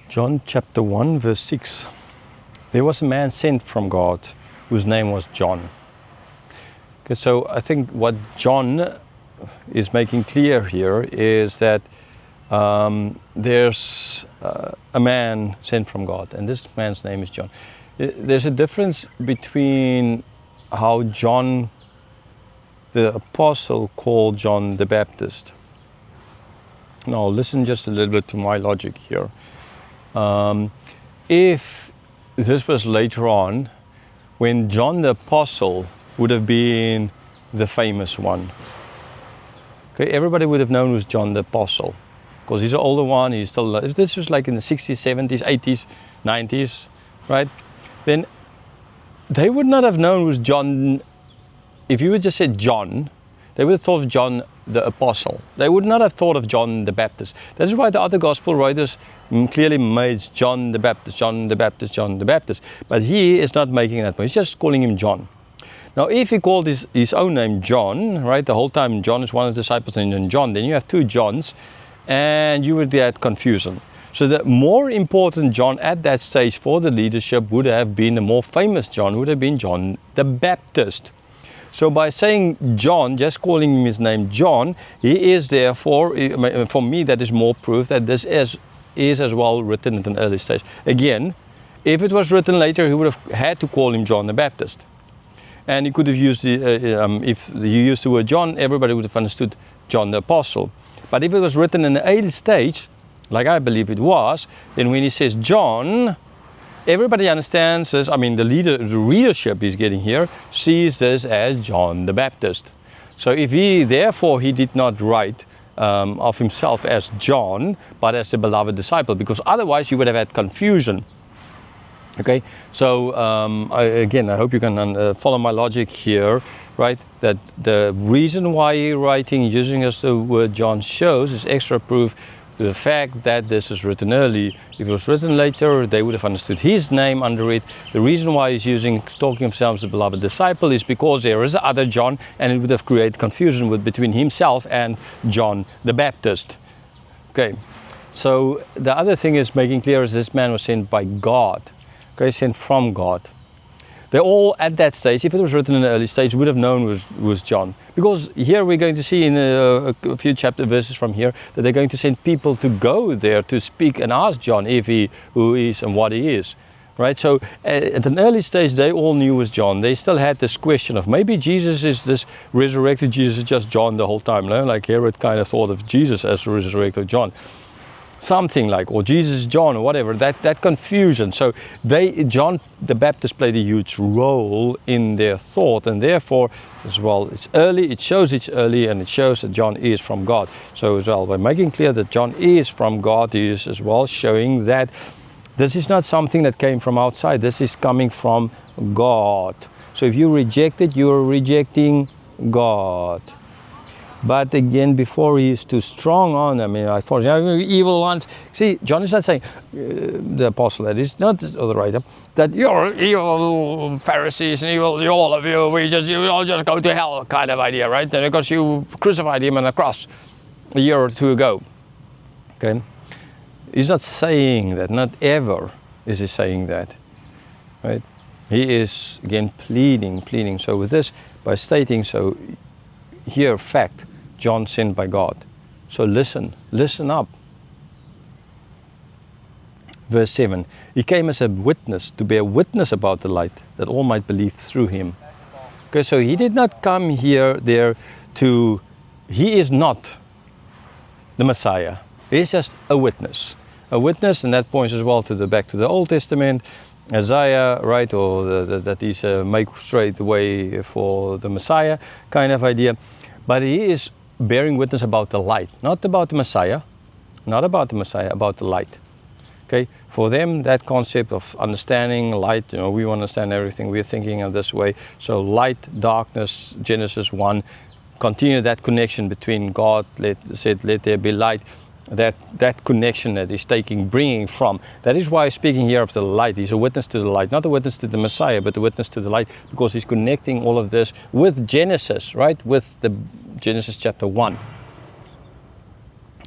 John chapter 1 verse 6. There was a man sent from God whose name was John. Okay, so I think what John is making clear here is that there's a man sent from God, and this man's name is John. There's a difference between how John the apostle called John the Baptist. Now listen just a little bit to my logic here. If this was later on, when John the apostle would have been the famous one, okay, everybody would have known who's John the apostle, because he's an older one. He's still, if this was like in the 60s, 70s, 80s, 90s, right, then they would not have known who's John. If you would just said John, they would have thought of John the apostle. They would not have thought of John the Baptist. That is why the other gospel writers clearly made John the Baptist, John the Baptist, John the Baptist. But he is not making that point. He's just calling him John. Now, if he called his own name John, right, the whole time John is one of the disciples and John, then you have two Johns, and you would get confusion. So the more important John at that stage for the leadership would have been, the more famous John would have been John the Baptist. So by saying John, just calling him his name John, he is therefore, for me, that is more proof that this is as well written at an early stage. Again, if it was written later, he would have had to call him John the Baptist. And he could have used, if you used the word John, everybody would have understood John the Apostle. But if it was written in the early stage, like I believe it was, then when he says John, everybody understands this. I mean, the readership he's getting here sees this as John the Baptist. So if he did not write of himself as John, but as a beloved disciple, because otherwise you would have had confusion. Okay, so I hope you can follow my logic here, right? That the reason why he's writing using as the word John shows is extra proof to the fact that this is written early. If it was written later, they would have understood his name under it. The reason why he's talking himself as a beloved disciple is because there is other John, and it would have created confusion between himself and John the Baptist. Okay, so the other thing is making clear is this man was sent by God. Okay, sent from God. They all at that stage, if it was written in the early stage, would have known was John. Because here we're going to see in a few verses from here that they're going to send people to go there to speak and ask John who he is and what he is. Right? So at an early stage, they all knew was John. They still had this question of maybe Jesus is this resurrected Jesus is just John the whole time. No? Like Herod kind of thought of Jesus as resurrected John. Something like, or Jesus John or whatever, that confusion. So John the Baptist played a huge role in their thought, and therefore as well it's early, it shows it's early, and it shows that John is from God. So as well, by making clear that John is from God, he is as well showing that this is not something that came from outside, this is coming from God. So if you reject it, you're rejecting God. But again, before he is too strong on them, like for example, evil ones. See, John is not saying, the apostle, that is not the writer, that you're evil Pharisees and evil, all of you, you all just go to hell kind of idea, right? And because you crucified him on the cross a year or two ago. Okay? He's not saying that, not ever is he saying that, right? He is, again, pleading. So with this, by stating so, here, fact, John sent by God. So listen up. Verse 7, he came as a witness, to bear witness about the light, that all might believe through him. Okay, so he did not come he is not the Messiah. He is just a witness. A witness, and that points as well back to the Old Testament, Isaiah, right, or that he's make straight the way for the Messiah kind of idea. But he is bearing witness about the light, not about the Messiah, about the light. Okay, for them, that concept of understanding light, we understand everything, we're thinking of this way. So light, darkness, Genesis 1, continue that connection between God, said, let there be light. That connection that he's bringing from. That is why he's speaking here of the light. He's a witness to the light, not a witness to the Messiah, but a witness to the light, because he's connecting all of this with Genesis, right? With the Genesis chapter 1.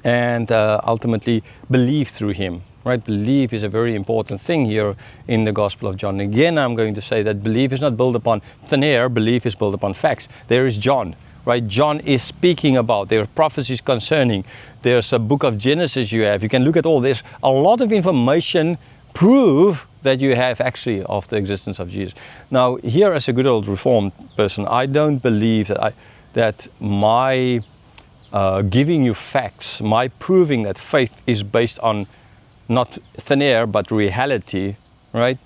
And ultimately believe through him. Right? Belief is a very important thing here in the Gospel of John. Again, I'm going to say that belief is not built upon thin air, belief is built upon facts. There is John, right? John is speaking about, there are prophecies concerning, there's a book of Genesis you have. You can look at all, there's a lot of information, prove that you have actually of the existence of Jesus. Now, here as a good old Reformed person, I don't believe that my giving you facts, my proving that faith is based on not thin air, but reality, right,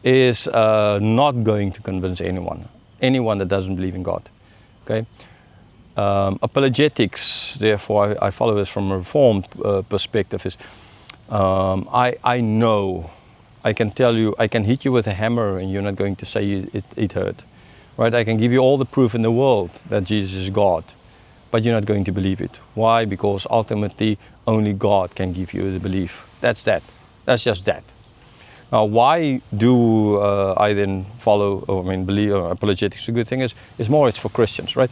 is not going to convince anyone that doesn't believe in God, okay? Apologetics, therefore, I follow this from a Reformed perspective, is I know, I can tell you, I can hit you with a hammer and you're not going to say it hurt, right? I can give you all the proof in the world that Jesus is God, but you're not going to believe it. Why? Because ultimately only God can give you the belief. That's that. That's just that. Now, why do I then follow, believe, apologetics? A good thing is it's for Christians, right?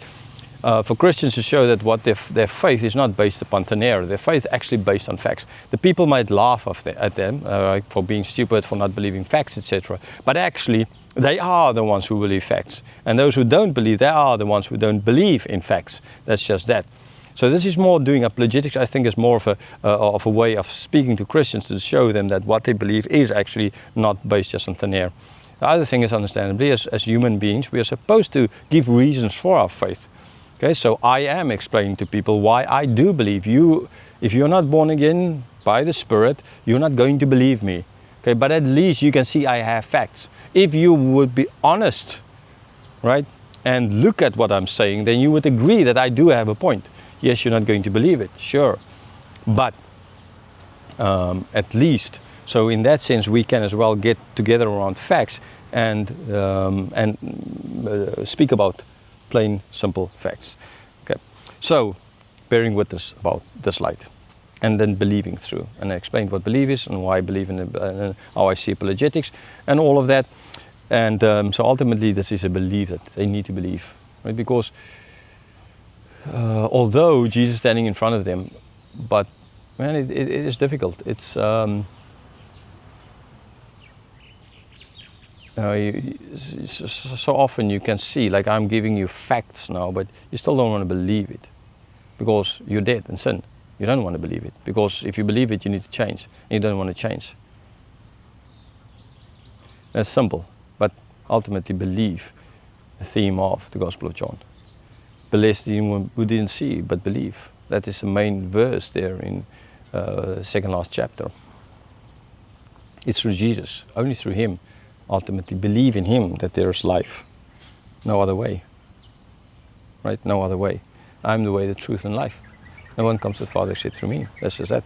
For Christians to show that what their faith is not based upon thin air. Their faith actually based on facts. The people might laugh at them for being stupid, for not believing facts, etc. But actually, they are the ones who believe facts. And those who don't believe, they are the ones who don't believe in facts. That's just that. So this is more doing apologetics. I think is more of a way of speaking to Christians to show them that what they believe is actually not based just on thin air. The other thing is, understandably, as human beings, we are supposed to give reasons for our faith. Okay, so I am explaining to people why I do believe you. If you're not born again by the Spirit, you're not going to believe me. Okay, but at least you can see I have facts. If you would be honest, right, and look at what I'm saying, then you would agree that I do have a point. Yes, you're not going to believe it, sure, but at least, so in that sense, we can as well get together around facts and speak about plain, simple facts. Okay, so bearing witness about this light, and then believing through. And I explained what belief is and why I believe in it, and how I see apologetics and all of that. And so ultimately, this is a belief that they need to believe, right? Because although Jesus is standing in front of them, but man, it is difficult. It's so often you can see, like I'm giving you facts now, but you still don't want to believe it because you're dead in sin. You don't want to believe it because if you believe it, you need to change, and you don't want to change. That's simple, but ultimately believe, the theme of the Gospel of John. Blessed anyone who didn't see but believe. That is the main verse there in second last chapter. It's through Jesus, only through Him. Ultimately believe in Him that there is life. No other way. Right? No other way. I'm the way, the truth, and life. No one comes to the Father except through me. That's just that.